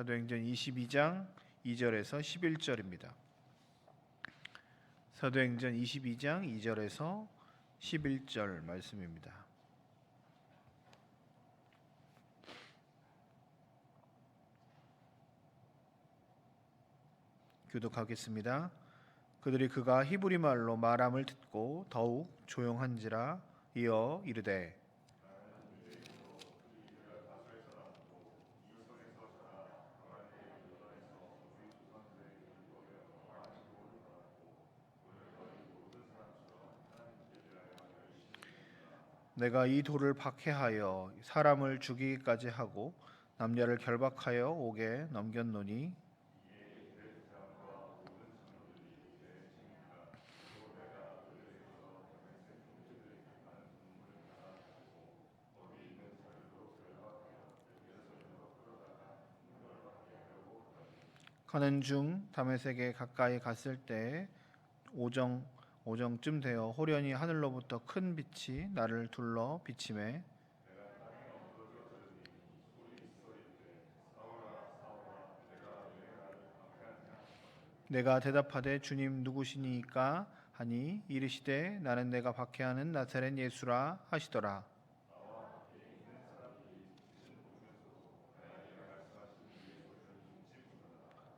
사도행전 22장 2절에서 11절입니다. 사도행전 22장 2절에서 11절 말씀입니다. 교독하겠습니다. 그들이 그가 히브리 말로 말함을 듣고 더욱 조용한지라. 이어 이르되 내가 이 돌을 박해하여 사람을 죽이기까지 하고 남녀를 결박하여 옥에 넘겼노니 가는 중 다메섹에 가까이 갔을 때 오정쯤 되어 호련히 하늘로부터 큰 빛이 나를 둘러 비치매 내가 대답하되 주님 누구시니까 하니 이르시되 나는 내가 박해하는 나사렛 예수라 하시더라.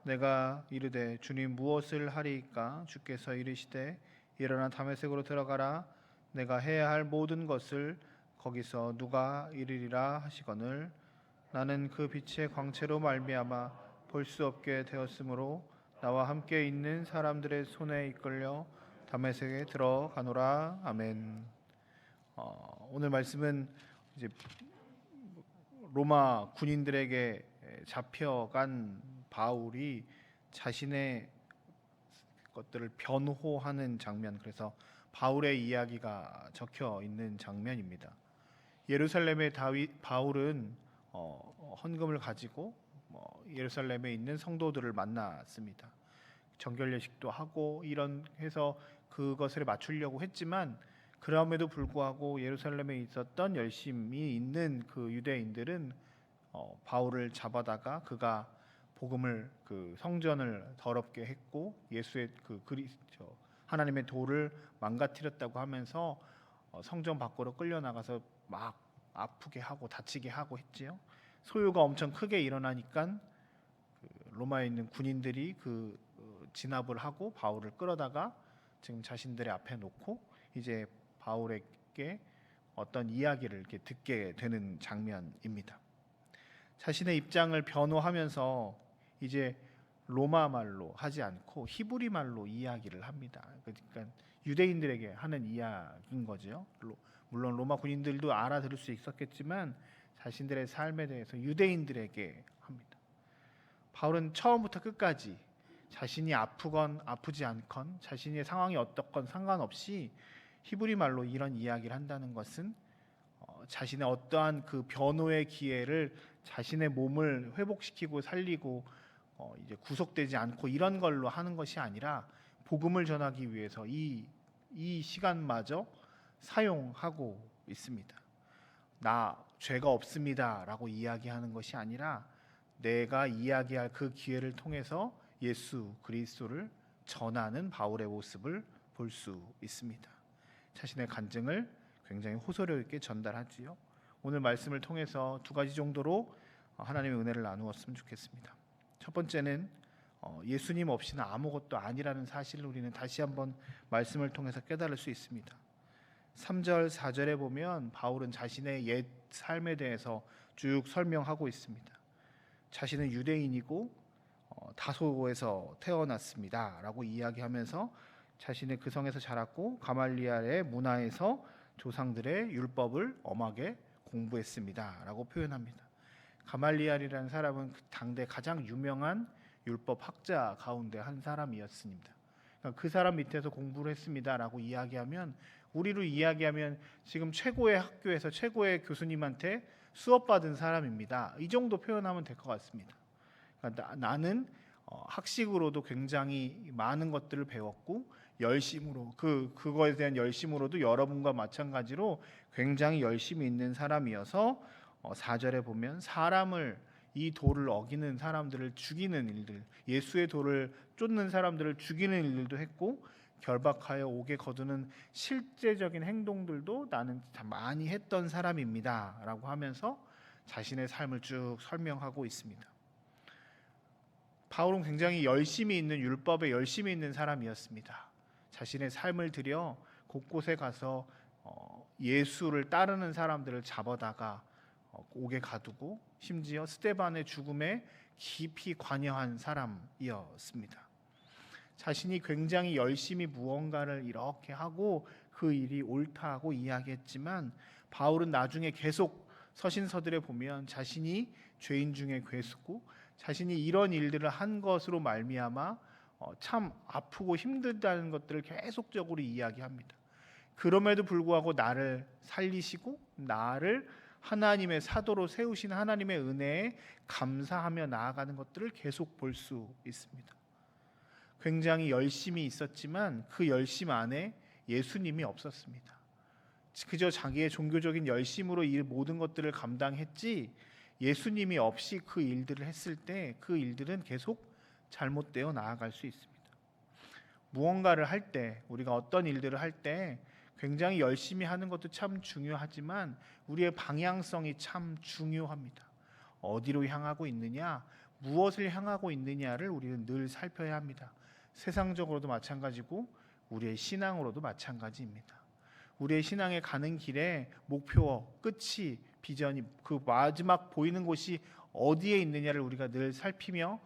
내가 이르되 주님 무엇을 하리이까? 주께서 이르시되 일어나 다메섹으로 들어가라. 내가 해야 할 모든 것을 거기서 누가 이르리라 하시거늘 나는 그 빛의 광채로 말미암아 볼 수 없게 되었으므로 나와 함께 있는 사람들의 손에 이끌려 다메섹에 들어가노라. 아멘. 오늘 말씀은 이제 로마 군인들에게 잡혀간 바울이 자신의 것들을 변호하는 장면, 그래서 바울의 이야기가 적혀 있는 장면입니다. 예루살렘의 바울은 헌금을 가지고 예루살렘에 있는 성도들을 만났습니다. 정결 예식도 하고 이런 해서 그것을 맞추려고 했지만 그럼에도 불구하고 예루살렘에 있었던 열심히 있는 그 유대인들은 바울을 잡아다가 그가 복음을 성전을 더럽게 했고 예수의 하나님의 도를 망가뜨렸다고 하면서 성전 밖으로 끌려 나가서 막 아프게 하고 다치게 하고 했지요. 소요가 엄청 크게 일어나니까 로마에 있는 군인들이 진압을 하고 바울을 끌어다가 지금 자신들의 앞에 놓고 이제 바울에게 어떤 이야기를 이렇게 듣게 되는 장면입니다. 자신의 입장을 변호하면서 이제 로마 말로 하지 않고 히브리 말로 이야기를 합니다. 그러니까 유대인들에게 하는 이야기인 거죠. 물론 로마 군인들도 알아들을 수 있었겠지만 자신들의 삶에 대해서 유대인들에게 합니다. 바울은 처음부터 끝까지 자신이 아프건 아프지 않건 자신의 상황이 어떻건 상관없이 히브리 말로 이런 이야기를 한다는 것은 자신의 어떠한 그 변호의 기회를 자신의 몸을 회복시키고 살리고 이제 구속되지 않고 이런 걸로 하는 것이 아니라 복음을 전하기 위해서 이 시간마저 사용하고 있습니다. 나 죄가 없습니다라고 이야기하는 것이 아니라 내가 이야기할 그 기회를 통해서 예수 그리스도를 전하는 바울의 모습을 볼 수 있습니다. 자신의 간증을 굉장히 호소력 있게 전달하지요. 오늘 말씀을 통해서 두 가지 정도로 하나님의 은혜를 나누었으면 좋겠습니다. 첫 번째는 예수님 없이는 아무것도 아니라는 사실을 우리는 다시 한번 말씀을 통해서 깨달을 수 있습니다. 3절 4절에 보면 바울은 자신의 옛 삶에 대해서 쭉 설명하고 있습니다. 자신은 유대인이고 다소에서 태어났습니다 라고 이야기하면서 자신의 그 성에서 자랐고 가말리엘의 문화에서 조상들의 율법을 엄하게 공부했습니다 라고 표현합니다. 가말리엘이라는 사람은 그 당대 가장 유명한 율법 학자 가운데 한 사람이었습니다. 그러니까 그 사람 밑에서 공부를 했습니다 라고 이야기하면, 우리로 이야기하면 지금 최고의 학교에서 최고의 교수님한테 수업받은 사람입니다, 이 정도 표현하면 될 것 같습니다. 그러니까 나는 학식으로도 굉장히 많은 것들을 배웠고 열심으로 그거에 대한 열심으로도 여러분과 마찬가지로 굉장히 열심히 있는 사람이어서 4절에 보면 사람을 이 도를 어기는 사람들을 죽이는 일들, 예수의 도를 쫓는 사람들을 죽이는 일들도 했고, 결박하여 옥에 거두는 실제적인 행동들도 나는 참 많이 했던 사람입니다 라고 하면서 자신의 삶을 쭉 설명하고 있습니다. 바울은 굉장히 열심히 있는, 율법에 열심히 있는 사람이었습니다. 자신의 삶을 들여 곳곳에 가서 예수를 따르는 사람들을 잡아다가 옥에 가두고, 심지어 스데반의 죽음에 깊이 관여한 사람이었습니다. 자신이 굉장히 열심히 무언가를 이렇게 하고 그 일이 옳다고 이야기했지만, 바울은 나중에 계속 서신서들에 보면 자신이 죄인 중에 괴수고 자신이 이런 일들을 한 것으로 말미암아 참 아프고 힘들다는 것들을 계속적으로 이야기합니다. 그럼에도 불구하고 나를 살리시고 나를 하나님의 사도로 세우신 하나님의 은혜에 감사하며 나아가는 것들을 계속 볼 수 있습니다. 굉장히 열심히 있었지만 그 열심 안에 예수님이 없었습니다. 그저 자기의 종교적인 열심으로 이 모든 것들을 감당했지, 예수님이 없이 그 일들을 했을 때 그 일들은 계속 잘못되어 나아갈 수 있습니다. 무언가를 할 때, 우리가 어떤 일들을 할 때 굉장히 열심히 하는 것도 참 중요하지만 우리의 방향성이 참 중요합니다. 어디로 향하고 있느냐, 무엇을 향하고 있느냐를 우리는 늘 살펴야 합니다. 세상적으로도 마찬가지고 우리의 신앙으로도 마찬가지입니다. 우리의 신앙에 가는 길에 목표, 끝이, 비전이, 그 마지막 보이는 곳이 어디에 있느냐를 우리가 늘 살피며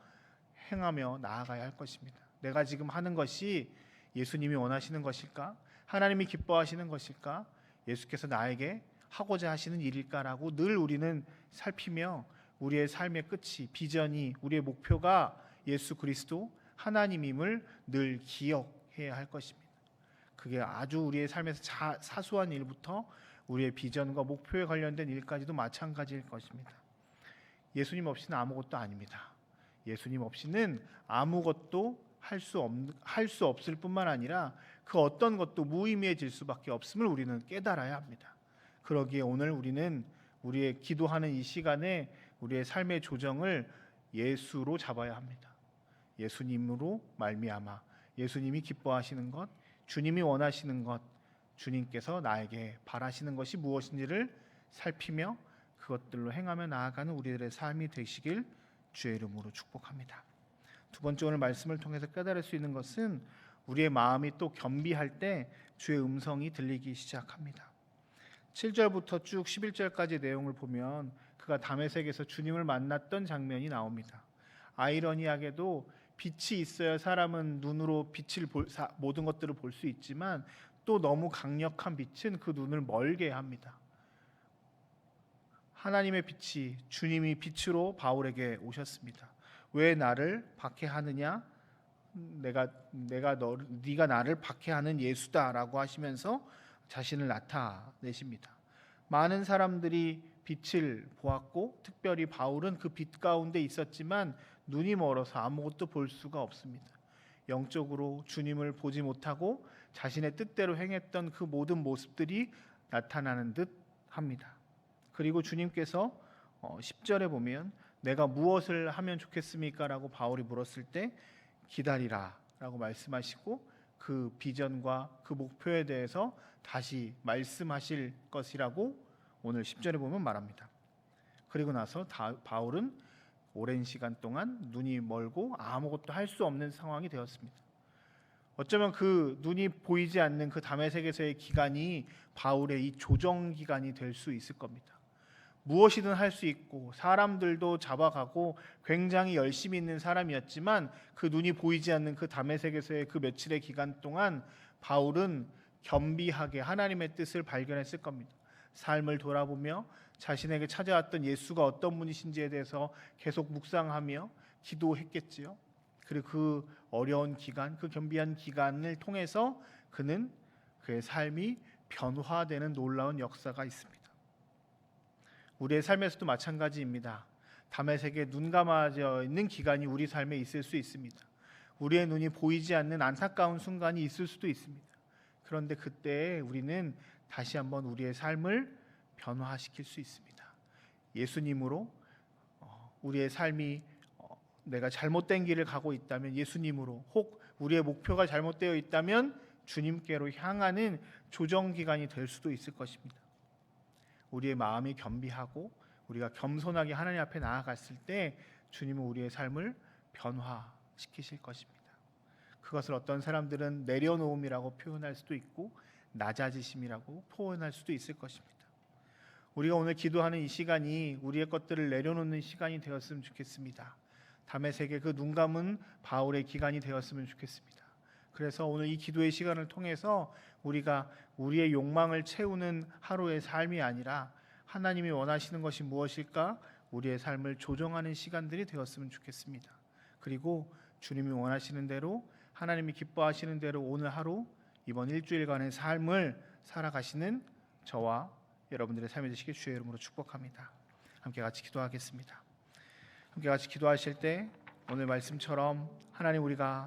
행하며 나아가야 할 것입니다. 내가 지금 하는 것이 예수님이 원하시는 것일까? 하나님이 기뻐하시는 것일까? 예수께서 나에게 하고자 하시는 일일까라고 늘 우리는 살피며 우리의 삶의 끝이, 비전이, 우리의 목표가 예수 그리스도 하나님임을 늘 기억해야 할 것입니다. 그게 아주 우리의 삶에서 사소한 일부터 우리의 비전과 목표에 관련된 일까지도 마찬가지일 것입니다. 예수님 없이는 아무것도 아닙니다. 예수님 없이는 아무것도 할 수 없을 뿐만 아니라 그 어떤 것도 무의미해질 수밖에 없음을 우리는 깨달아야 합니다. 그러기에 오늘 우리는 우리의 기도하는 이 시간에 우리의 삶의 조정을 예수로 잡아야 합니다. 예수님으로 말미암아 예수님이 기뻐하시는 것, 주님이 원하시는 것, 주님께서 나에게 바라시는 것이 무엇인지를 살피며 그것들로 행하며 나아가는 우리들의 삶이 되시길 주의 이름으로 축복합니다. 두 번째, 오늘 말씀을 통해서 깨달을 수 있는 것은 우리의 마음이 또 겸비할 때 주의 음성이 들리기 시작합니다. 7절부터 쭉 11절까지 내용을 보면 그가 다메섹에서 주님을 만났던 장면이 나옵니다. 아이러니하게도 빛이 있어야 사람은 눈으로 모든 것들을 볼 수 있지만 또 너무 강력한 빛은 그 눈을 멀게 합니다. 하나님의 빛이, 주님이 빛으로 바울에게 오셨습니다. 왜 나를 박해하느냐? 네가 나를 박해하는 예수다라고 하시면서 자신을 나타내십니다. 많은 사람들이 빛을 보았고 특별히 바울은 그 빛 가운데 있었지만 눈이 멀어서 아무것도 볼 수가 없습니다. 영적으로 주님을 보지 못하고 자신의 뜻대로 행했던 그 모든 모습들이 나타나는 듯 합니다. 그리고 주님께서 10절에 보면 내가 무엇을 하면 좋겠습니까? 라고 바울이 물었을 때 기다리라 라고 말씀하시고 그 비전과 그 목표에 대해서 다시 말씀하실 것이라고 오늘 10절에 보면 말합니다. 그리고 나서 바울은 오랜 시간 동안 눈이 멀고 아무것도 할 수 없는 상황이 되었습니다. 어쩌면 그 눈이 보이지 않는 그 다메섹에서의 기간이 바울의 이 조정 기간이 될 수 있을 겁니다. 무엇이든 할 수 있고 사람들도 잡아가고 굉장히 열심히 있는 사람이었지만 그 눈이 보이지 않는 그 다메섹에서의 그 며칠의 기간 동안 바울은 겸비하게 하나님의 뜻을 발견했을 겁니다. 삶을 돌아보며 자신에게 찾아왔던 예수가 어떤 분이신지에 대해서 계속 묵상하며 기도했겠지요. 그리고 그 어려운 기간, 그 겸비한 기간을 통해서 그는 그의 삶이 변화되는 놀라운 역사가 있습니다. 우리의 삶에서도 마찬가지입니다. 다메섹에 눈 감아져 있는 기간이 우리 삶에 있을 수 있습니다. 우리의 눈이 보이지 않는 안타까운 순간이 있을 수도 있습니다. 그런데 그때 우리는 다시 한번 우리의 삶을 변화시킬 수 있습니다. 예수님으로 우리의 삶이 내가 잘못된 길을 가고 있다면 예수님으로, 혹 우리의 목표가 잘못되어 있다면 주님께로 향하는 조정 기간이 될 수도 있을 것입니다. 우리의 마음이 겸비하고 우리가 겸손하게 하나님 앞에 나아갔을 때 주님은 우리의 삶을 변화시키실 것입니다. 그것을 어떤 사람들은 내려놓음이라고 표현할 수도 있고 낮아지심이라고 표현할 수도 있을 것입니다. 우리가 오늘 기도하는 이 시간이 우리의 것들을 내려놓는 시간이 되었으면 좋겠습니다. 다메섹의 그 눈 감은 바울의 기간이 되었으면 좋겠습니다. 그래서 오늘 이 기도의 시간을 통해서 우리가 우리의 욕망을 채우는 하루의 삶이 아니라 하나님이 원하시는 것이 무엇일까? 우리의 삶을 조정하는 시간들이 되었으면 좋겠습니다. 그리고 주님이 원하시는 대로, 하나님이 기뻐하시는 대로 오늘 하루, 이번 일주일간의 삶을 살아가시는 저와 여러분들의 삶이 되시길 주의 이름으로 축복합니다. 함께 같이 기도하겠습니다. 함께 같이 기도하실 때 오늘 말씀처럼 하나님, 우리가